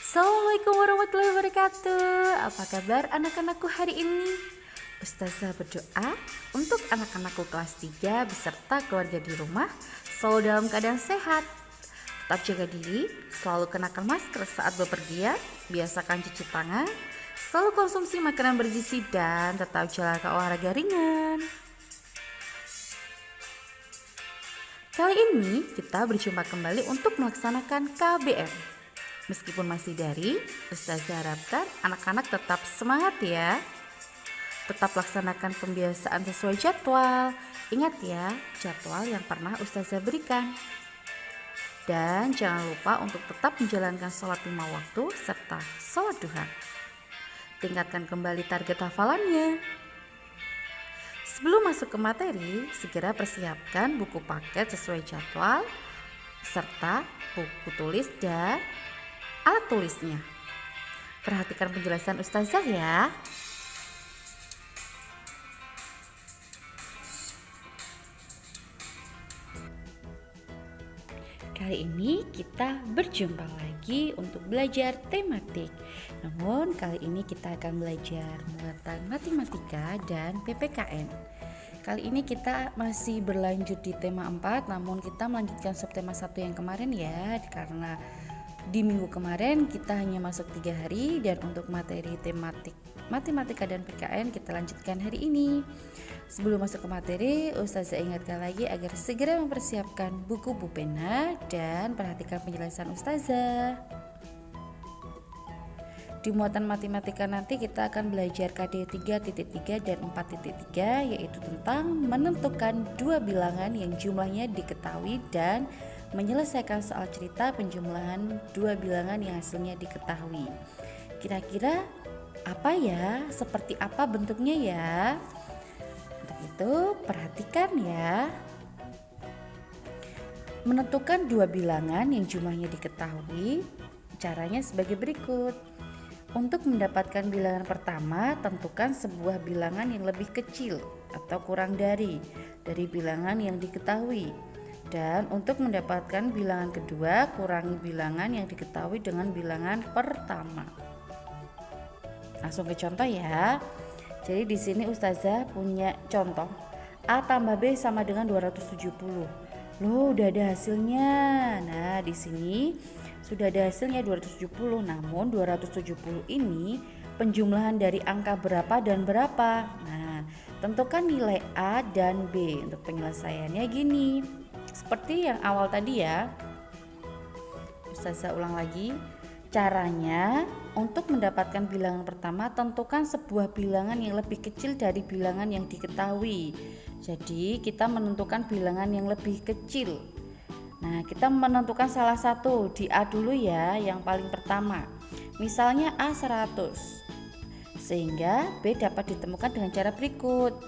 Assalamualaikum warahmatullahi wabarakatuh. Apa kabar anak-anakku hari ini? Ustazah berdoa untuk anak-anakku kelas 3 beserta keluarga di rumah selalu dalam keadaan sehat. Tetap jaga diri, selalu kenakan masker saat bepergian, biasakan cuci tangan, selalu konsumsi makanan bergizi dan tetap jalankan olahraga ringan. Kali ini kita berjumpa kembali untuk melaksanakan KBM. Meskipun masih daring, Ustazah harapkan anak-anak tetap semangat ya. Tetap laksanakan pembiasaan sesuai jadwal. Ingat ya, jadwal yang pernah Ustazah berikan. Dan jangan lupa untuk tetap menjalankan sholat 5 waktu serta sholat duha. Tingkatkan kembali target hafalannya. Sebelum masuk ke materi, segera persiapkan buku paket sesuai jadwal, serta buku tulis dan alat tulisnya. Perhatikan penjelasan Ustazah ya. Kali ini kita berjumpa lagi untuk belajar tematik. Namun kali ini kita akan belajar muatan matematika dan PPKN. Kali ini kita masih berlanjut di tema 4, namun kita melanjutkan subtema 1 yang kemarin ya, karena di minggu kemarin kita hanya masuk 3 hari, dan untuk materi tematik matematika dan PKN kita lanjutkan hari ini. Sebelum masuk ke materi, Ustazah ingatkan lagi agar segera mempersiapkan buku pulpena dan perhatikan penjelasan Ustazah. Di muatan matematika nanti kita akan belajar KD 3.3 dan 4.3, yaitu tentang menentukan dua bilangan yang jumlahnya diketahui dan menyelesaikan soal cerita penjumlahan dua bilangan yang hasilnya diketahui. Kira-kira apa ya? Seperti apa bentuknya ya? Untuk itu perhatikan ya. Menentukan dua bilangan yang jumlahnya diketahui, caranya sebagai berikut. Untuk mendapatkan bilangan pertama, tentukan sebuah bilangan yang lebih kecil atau kurang dari bilangan yang diketahui. Dan untuk mendapatkan bilangan kedua, kurangi bilangan yang diketahui dengan bilangan pertama. Langsung ke contoh ya. Jadi di sini Ustazah punya contoh A tambah B sama dengan 270. Loh, udah ada hasilnya. Nah, di sini sudah ada hasilnya 270. Namun 270 ini penjumlahan dari angka berapa dan berapa? Nah, tentukan nilai A dan B. Untuk penyelesaiannya gini. Seperti yang awal tadi ya. Ustazah ulang lagi. Caranya, untuk mendapatkan bilangan pertama, tentukan sebuah bilangan yang lebih kecil dari bilangan yang diketahui. Jadi kita menentukan bilangan yang lebih kecil. Nah, kita menentukan salah satu, di A dulu ya, yang paling pertama. Misalnya A 100. Sehingga B dapat ditemukan dengan cara berikut.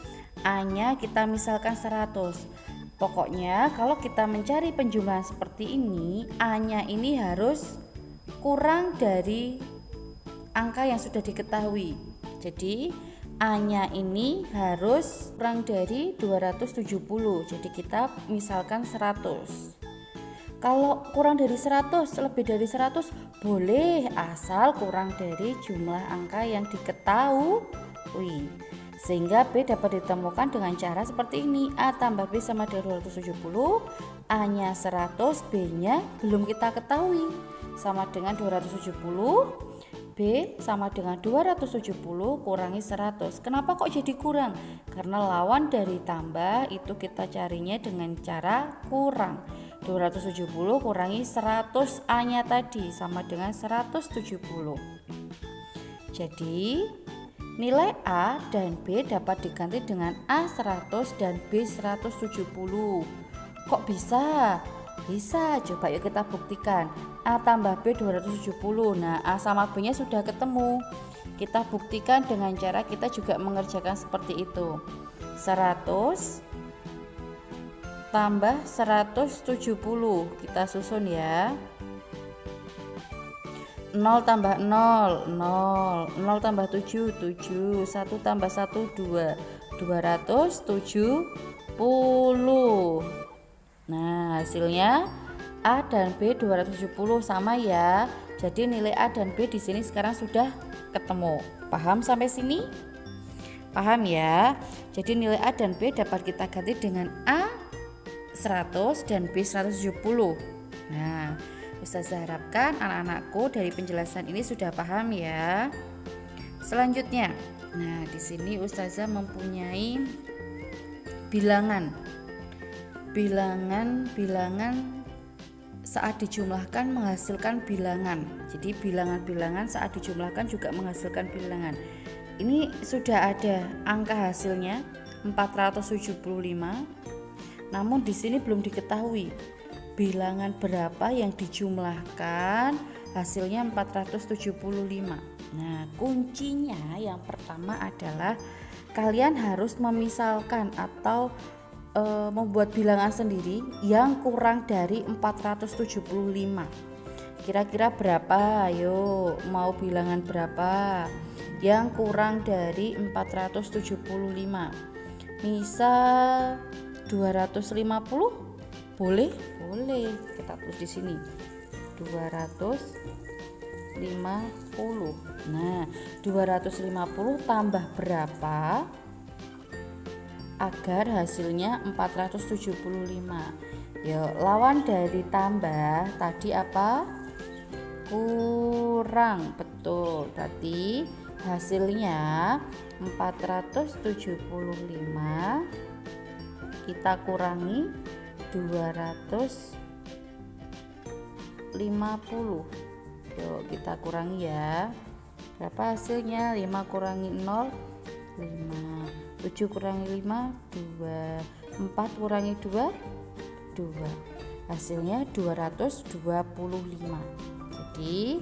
A-nya kita misalkan 100. Pokoknya kalau kita mencari penjumlahan seperti ini, A-nya ini harus kurang dari angka yang sudah diketahui. Jadi A-nya ini harus kurang dari 270. Jadi kita misalkan 100. Kalau kurang dari 100, lebih dari 100 boleh, asal kurang dari jumlah angka yang diketahui. Sehingga B dapat ditemukan dengan cara seperti ini. A tambah B sama dengan 270. A-nya 100, B-nya belum kita ketahui. Sama dengan 270, B sama dengan 270 kurangi 100. Kenapa kok jadi kurang? Karena lawan dari tambah itu kita carinya dengan cara kurang. 270 kurangi 100, A-nya tadi sama dengan 170. Jadi nilai A dan B dapat diganti dengan A 100 dan B 170. Kok bisa? Bisa, coba yuk kita buktikan. A tambah B 270. Nah, A sama B nya sudah ketemu. Kita buktikan dengan cara kita juga mengerjakan seperti itu. 100 tambah 170. Kita susun ya. 0 tambah 0, 0. 0 tambah 7, 7. 1 tambah 1, 2. 270. Nah, hasilnya A dan B 270 sama ya. Jadi nilai A dan B di sini sekarang sudah ketemu. Paham sampai sini? Paham ya? Jadi nilai A dan B dapat kita ganti dengan A 100 dan B 170. Nah, Ustazah harapkan anak-anakku dari penjelasan ini sudah paham ya. Selanjutnya, nah di sini Ustazah mempunyai bilangan saat dijumlahkan menghasilkan bilangan. Jadi bilangan-bilangan saat dijumlahkan juga menghasilkan bilangan. Ini sudah ada angka hasilnya 475. Namun di sini belum diketahui bilangan berapa yang dijumlahkan hasilnya 475. Nah, kuncinya yang pertama adalah kalian harus memisalkan atau membuat bilangan sendiri yang kurang dari 475. Kira-kira berapa? Ayo, mau bilangan berapa yang kurang dari 475? Misal 250? Boleh? Boleh. Kita tulis di sini. 250. Nah, 250 tambah berapa agar hasilnya 475? Yuk, lawan dari tambah tadi apa? Kurang. Betul. Berarti hasilnya 475 kita kurangi 250. Yuk kita kurangi ya. Berapa hasilnya? 5 kurangi 0 5, 7 kurangi 5 2, 4 kurangi 2 2. Hasilnya 225. Jadi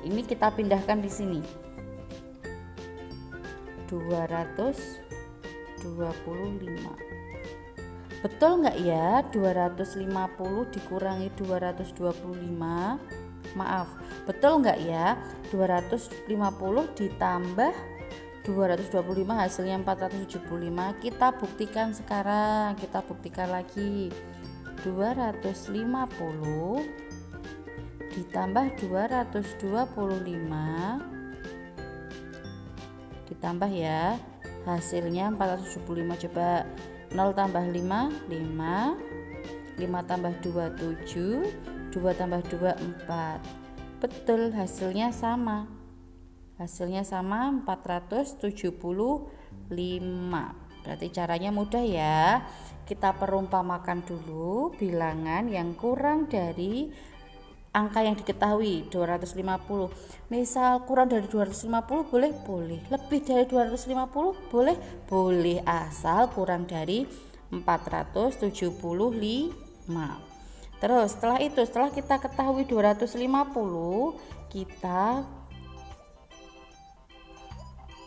ini kita pindahkan di sini. 225. Betul nggak ya 250 dikurangi 225? Maaf, betul nggak ya 250 ditambah 225 hasilnya 475? Kita buktikan sekarang, kita buktikan lagi. 250 ditambah 225 ditambah ya hasilnya 475. Coba 0 tambah 5 5 tambah 2 7, 2 tambah 2 4. Betul, hasilnya sama 475. Berarti caranya mudah ya. Kita perumpamakan dulu bilangan yang kurang dari angka yang diketahui 250. Misal kurang dari 250 boleh? Boleh. Lebih dari 250 boleh? Boleh, asal kurang dari 475. Terus setelah itu, setelah kita ketahui 250, kita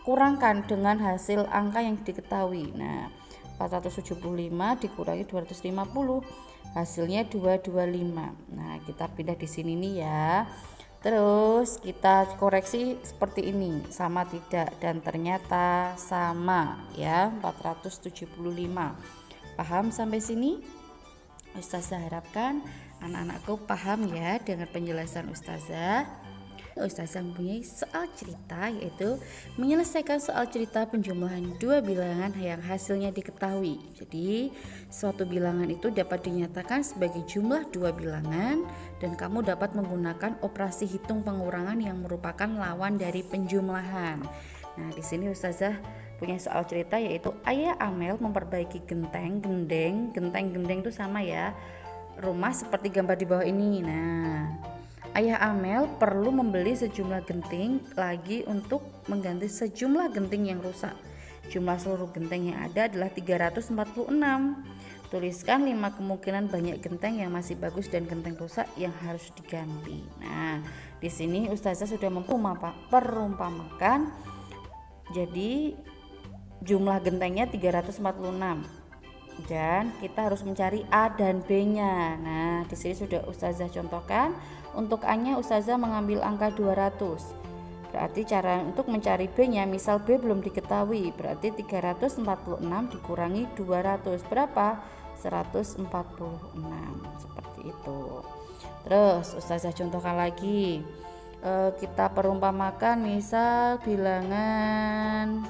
kurangkan dengan hasil angka yang diketahui. Nah, 475 dikurangi 250 hasilnya 225. Nah, kita pindah di sini nih ya. Terus kita koreksi seperti ini, sama tidak, dan ternyata sama ya, 475. Paham sampai sini? Ustazah harapkan anak-anakku paham ya dengan penjelasan Ustazah. Ustazah mempunyai soal cerita, yaitu menyelesaikan soal cerita penjumlahan dua bilangan yang hasilnya diketahui. Jadi suatu bilangan itu dapat dinyatakan sebagai jumlah dua bilangan dan kamu dapat menggunakan operasi hitung pengurangan yang merupakan lawan dari penjumlahan. Nah, di sini Ustazah punya soal cerita, yaitu Ayah Amel memperbaiki genteng-gendeng itu sama ya, rumah seperti gambar di bawah ini. Nah, Ayah Amel perlu membeli sejumlah genting lagi untuk mengganti sejumlah genting yang rusak. Jumlah seluruh genteng yang ada adalah 346. Tuliskan 5 kemungkinan banyak genteng yang masih bagus dan genteng rusak yang harus diganti. Nah, di sini Ustazah sudah perumpamakan. Jadi jumlah gentengnya 346. Dan kita harus mencari A dan B-nya. Nah, di sini sudah Ustazah contohkan. Untuk A-nya Ustazah mengambil angka 200. Berarti cara untuk mencari B-nya, misal B belum diketahui, berarti 346 dikurangi 200 berapa? 146. Seperti itu. Terus Ustazah contohkan lagi. Kita perumpamakan misal bilangan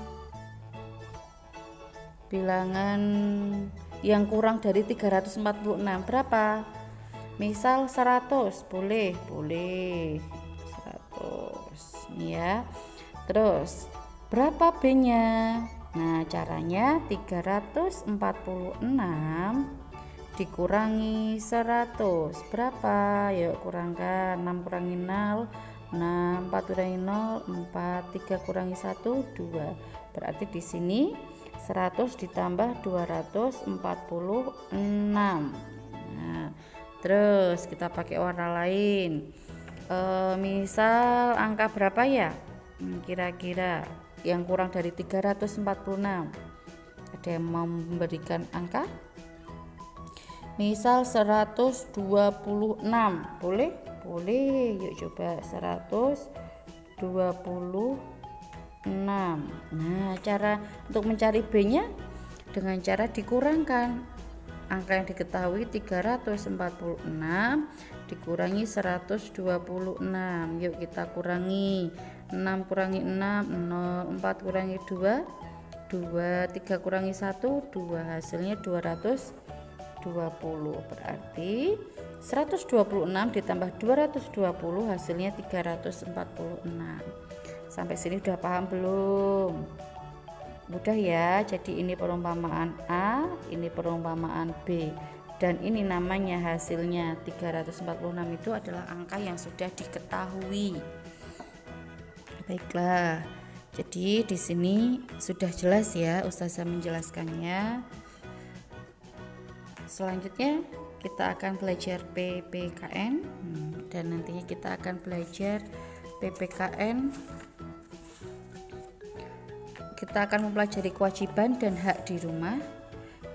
yang kurang dari 346 berapa? Misal 100, boleh 100 ya. Terus berapa B-nya? Nah, caranya 346 dikurangi 100 berapa? Yuk kurangkan. 6 kurangi 0 6, 4 kurangi 0 4, 3 kurangi 1 2. Berarti di sini 100 ditambah 246. Nah, terus kita pakai warna lain. Misal angka berapa ya? Kira-kira yang kurang dari 346. Ada yang mau memberikan angka? Misal 126. Boleh? Boleh. Yuk coba 126. Nah, cara untuk mencari B-nya dengan cara dikurangkan. Angka yang diketahui 346 dikurangi 126. Yuk kita kurangi. 6 kurangi 6 0, 4 kurangi 2 2, 3 kurangi 1 2, hasilnya 220. Berarti 126 ditambah 220 hasilnya 346. Sampai sini udah paham belum? Mudah ya. Jadi ini perumpamaan A, ini perumpamaan B, dan ini namanya hasilnya 346 itu adalah angka yang sudah diketahui. Baiklah. Jadi di sini sudah jelas ya Ustazah menjelaskannya. Selanjutnya kita akan belajar PPKN dan nantinya kita akan belajar PPKN. Kita akan mempelajari kewajiban dan hak di rumah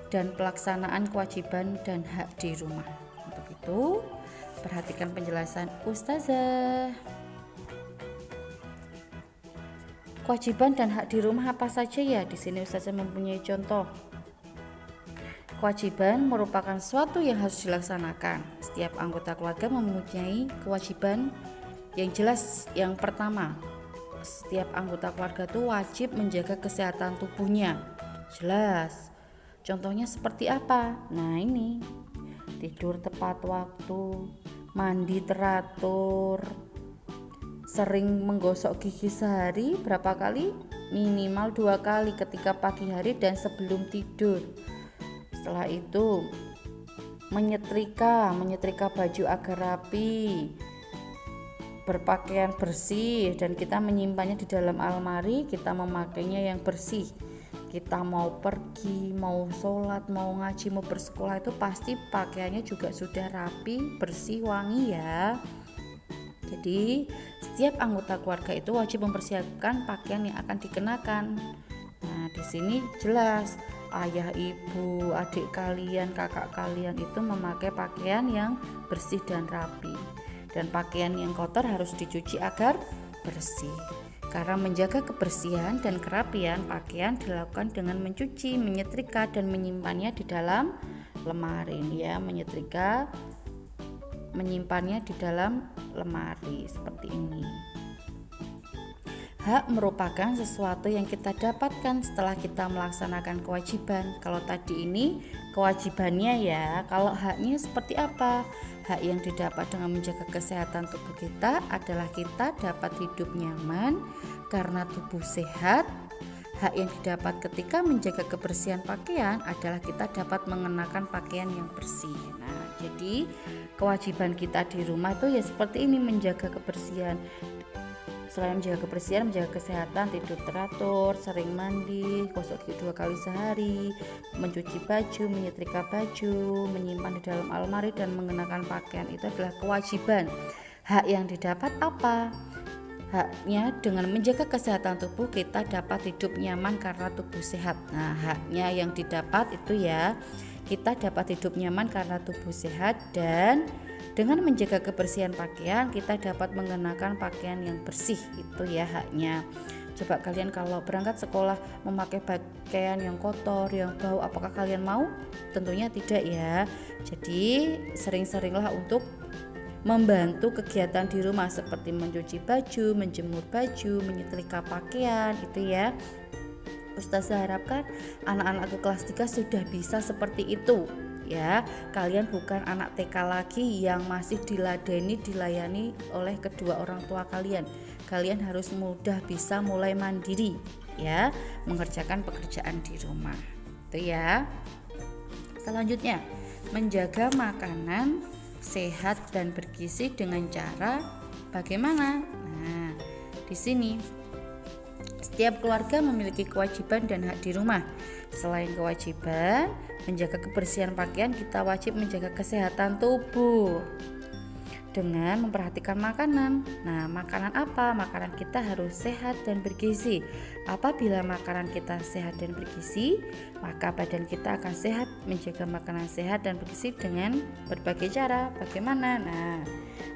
dan pelaksanaan kewajiban dan hak di rumah. Untuk itu, perhatikan penjelasan Ustazah. Kewajiban dan hak di rumah apa saja ya? Di sini Ustazah mempunyai contoh. Kewajiban merupakan suatu yang harus dilaksanakan. Setiap anggota keluarga mempunyai kewajiban yang jelas. Yang pertama, setiap anggota keluarga itu wajib menjaga kesehatan tubuhnya. Jelas. Contohnya seperti apa? Nah, ini tidur tepat waktu, mandi teratur, sering menggosok gigi sehari berapa kali? Minimal 2 kali ketika pagi hari dan sebelum tidur. Setelah itu menyetrika baju agar rapi, berpakaian bersih, dan kita menyimpannya di dalam almari. Kita memakainya yang bersih. Kita mau pergi, mau sholat, mau ngaji, mau bersekolah itu pasti pakaiannya juga sudah rapi, bersih, wangi ya. Jadi setiap anggota keluarga itu wajib mempersiapkan pakaian yang akan dikenakan. Nah, di sini jelas ayah, ibu, adik kalian, kakak kalian itu memakai pakaian yang bersih dan rapi. Dan pakaian yang kotor harus dicuci agar bersih. Karena menjaga kebersihan dan kerapian pakaian dilakukan dengan mencuci, menyetrika, dan menyimpannya di dalam lemari. Ya, menyetrika, menyimpannya di dalam lemari seperti ini. Hak merupakan sesuatu yang kita dapatkan setelah kita melaksanakan kewajiban. Kalau tadi ini kewajibannya ya, kalau haknya seperti apa? Hak yang didapat dengan menjaga kesehatan tubuh kita adalah kita dapat hidup nyaman karena tubuh sehat. Hak yang didapat ketika menjaga kebersihan pakaian adalah kita dapat mengenakan pakaian yang bersih. Nah, jadi kewajiban kita di rumah itu ya seperti ini, menjaga kebersihan. Selain menjaga kebersihan, menjaga kesehatan, tidur teratur, sering mandi, gosok gigi 2 kali sehari, mencuci baju, menyetrika baju, menyimpan di dalam almari, dan mengenakan pakaian itu adalah kewajiban. Hak yang didapat apa? Haknya dengan menjaga kesehatan tubuh kita dapat hidup nyaman karena tubuh sehat. Nah, haknya yang didapat itu ya, kita dapat hidup nyaman karena tubuh sehat, dan dengan menjaga kebersihan pakaian kita dapat mengenakan pakaian yang bersih. Itu ya haknya. Coba kalian kalau berangkat sekolah memakai pakaian yang kotor, yang bau, apakah kalian mau? Tentunya tidak ya. Jadi sering-seringlah untuk membantu kegiatan di rumah seperti mencuci baju, menjemur baju, menyetrika pakaian itu ya. Ustazah harapkan anak-anakku kelas 3 sudah bisa seperti itu ya. Kalian bukan anak TK lagi yang masih dilayani oleh kedua orang tua kalian. Kalian harus mudah bisa mulai mandiri ya, mengerjakan pekerjaan di rumah. Itu ya. Selanjutnya, menjaga makanan sehat dan bergizi dengan cara bagaimana? Nah, di sini setiap keluarga memiliki kewajiban dan hak di rumah. Selain kewajiban menjaga kebersihan pakaian, kita wajib menjaga kesehatan tubuh dengan memperhatikan makanan. Nah, makanan apa? Makanan kita harus sehat dan bergizi. Apabila makanan kita sehat dan bergizi, maka badan kita akan sehat. Menjaga makanan sehat dan bergizi dengan berbagai cara. Bagaimana? Nah,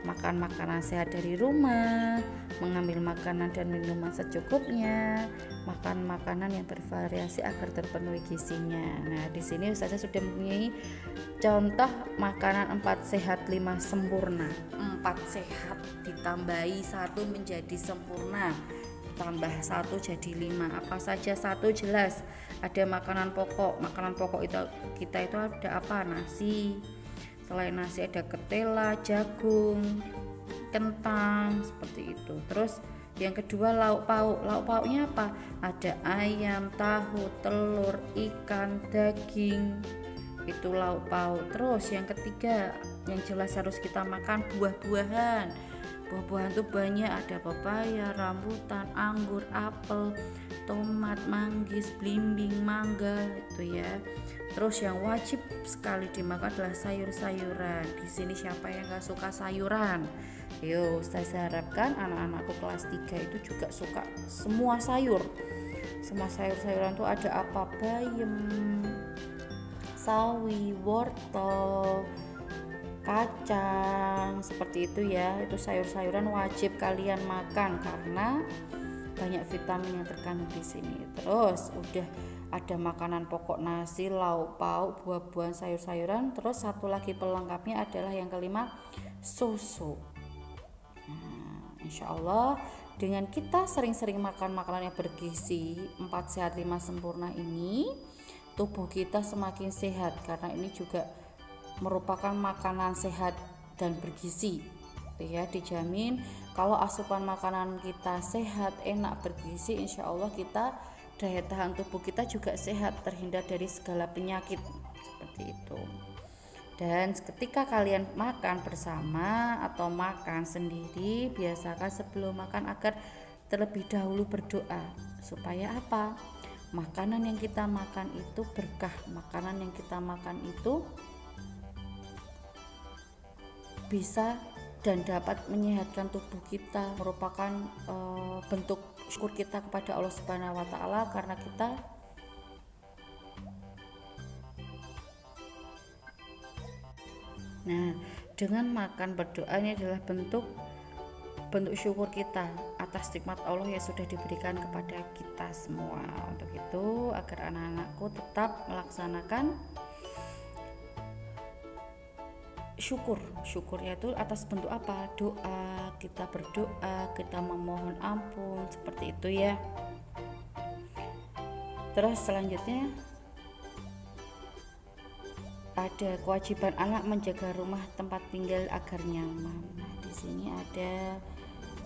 makan makanan sehat dari rumah, mengambil makanan dan minuman secukupnya, makan makanan yang bervariasi agar terpenuhi gizinya. Nah, di sini Ustazah sudah mempunyai contoh makanan 4 sehat 5 sempurna. 4 sehat ditambahi 1 menjadi sempurna, tambah 1 jadi 5. Apa saja? 1 jelas ada makanan pokok. Makanan pokok itu kita itu ada apa? Nasi. Selain nasi ada ketela, jagung, kentang, seperti itu. Terus yang kedua lauk pauk. Lauk pauknya apa? Ada ayam, tahu, telur, ikan, daging. Itu lauk pauk. Terus yang ketiga yang jelas harus kita makan buah-buahan. Buah-buahan itu banyak, ada pepaya, rambutan, anggur, apel, tomat, manggis, belimbing, mangga itu ya. Terus yang wajib sekali dimakan adalah sayur-sayuran. Di sini siapa yang gak suka sayuran? Yo, saya harapkan anak-anakku kelas 3 itu juga suka semua sayur. Semua sayur-sayuran itu ada apa? Bayam, sawi, wortel, kacang, seperti itu ya. Itu sayur-sayuran wajib kalian makan karena banyak vitamin yang terkandung di sini. Terus udah ada makanan pokok nasi, lauk pauk, buah-buahan, sayur-sayuran. Terus satu lagi pelengkapnya adalah yang kelima, susu. Nah, insya Allah dengan kita sering-sering makan makanan yang bergizi 4 sehat 5 sempurna ini, tubuh kita semakin sehat karena ini juga merupakan makanan sehat dan bergizi ya. Dijamin kalau asupan makanan kita sehat, enak, bergizi, insya Allah kita daya tahan tubuh kita juga sehat, terhindar dari segala penyakit seperti itu. Dan ketika kalian makan bersama atau makan sendiri, biasakan sebelum makan agar terlebih dahulu berdoa. Supaya apa? Makanan yang kita makan itu berkah, makanan yang kita makan itu bisa dan dapat menyehatkan tubuh kita, merupakan bentuk syukur kita kepada Allah Subhanahu wa taala karena kita dengan makan berdoa ini adalah bentuk syukur kita atas nikmat Allah yang sudah diberikan kepada kita semua. Untuk itu agar anak-anakku tetap melaksanakan syukurnya itu atas bentuk apa? Doa, kita berdoa, kita memohon ampun, seperti itu ya. Terus selanjutnya ada kewajiban anak menjaga rumah tempat tinggal agar nyaman. Nah, di sini ada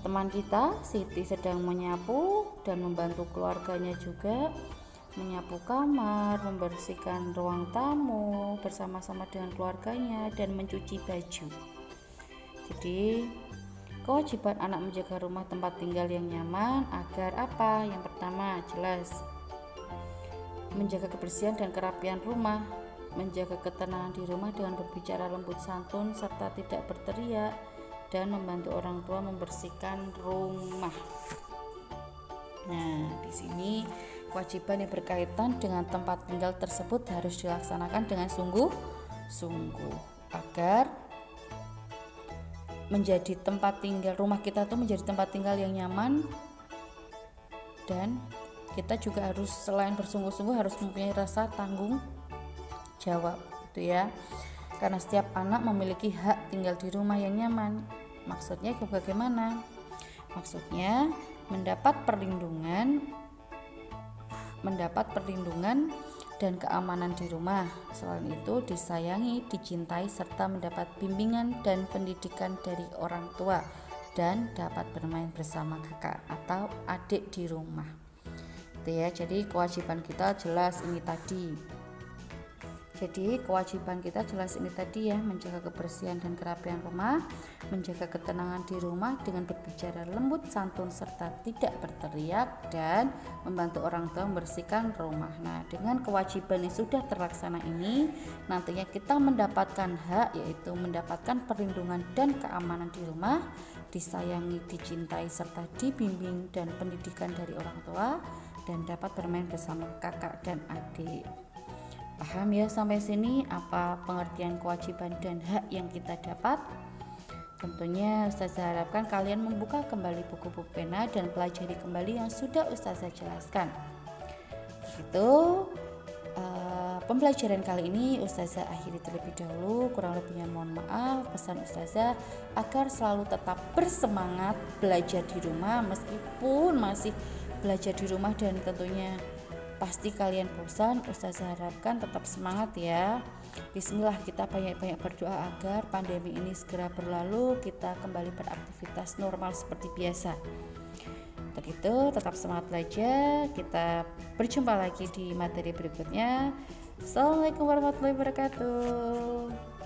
teman kita Siti sedang menyapu dan membantu keluarganya juga menyapu kamar, membersihkan ruang tamu bersama-sama dengan keluarganya dan mencuci baju. Jadi kewajiban anak menjaga rumah tempat tinggal yang nyaman agar apa? Yang pertama jelas menjaga kebersihan dan kerapian rumah, menjaga ketenangan di rumah dengan berbicara lembut santun serta tidak berteriak, dan membantu orang tua membersihkan rumah. Nah, di sini kewajiban yang berkaitan dengan tempat tinggal tersebut harus dilaksanakan dengan sungguh-sungguh agar menjadi tempat tinggal rumah kita itu menjadi tempat tinggal yang nyaman, dan kita juga harus selain bersungguh-sungguh harus mempunyai rasa tanggung jawab itu ya. karena setiap anak memiliki hak tinggal di rumah yang nyaman. Maksudnya bagaimana? Maksudnya mendapat perlindungan dan keamanan di rumah. Selain itu disayangi, dicintai, serta mendapat bimbingan dan pendidikan dari orang tua, dan dapat bermain bersama kakak atau adik di rumah. Itu ya, jadi kewajiban kita jelas ini tadi. Ya, menjaga kebersihan dan kerapian rumah, menjaga ketenangan di rumah dengan berbicara lembut, santun, serta tidak berteriak, dan membantu orang tua membersihkan rumah. Nah, dengan kewajiban yang sudah terlaksana ini, nantinya kita mendapatkan hak, yaitu mendapatkan perlindungan dan keamanan di rumah, disayangi, dicintai, serta dibimbing dan pendidikan dari orang tua, dan dapat bermain bersama kakak dan adik. Paham ya sampai sini apa pengertian kewajiban dan hak yang kita dapat? Tentunya Ustazah harapkan kalian membuka kembali buku-buku pena dan pelajari kembali yang sudah Ustazah jelaskan. Begitu pembelajaran kali ini Ustazah akhiri terlebih dahulu. Kurang lebihnya mohon maaf. Pesan Ustazah agar selalu tetap bersemangat belajar di rumah meskipun masih belajar di rumah dan tentunya pasti kalian bosan. Ustazah harapkan tetap semangat ya. Bismillah, kita banyak-banyak berdoa agar pandemi ini segera berlalu, kita kembali beraktivitas normal seperti biasa. Untuk itu tetap semangat belajar. Kita berjumpa lagi di materi berikutnya. Assalamualaikum warahmatullahi wabarakatuh.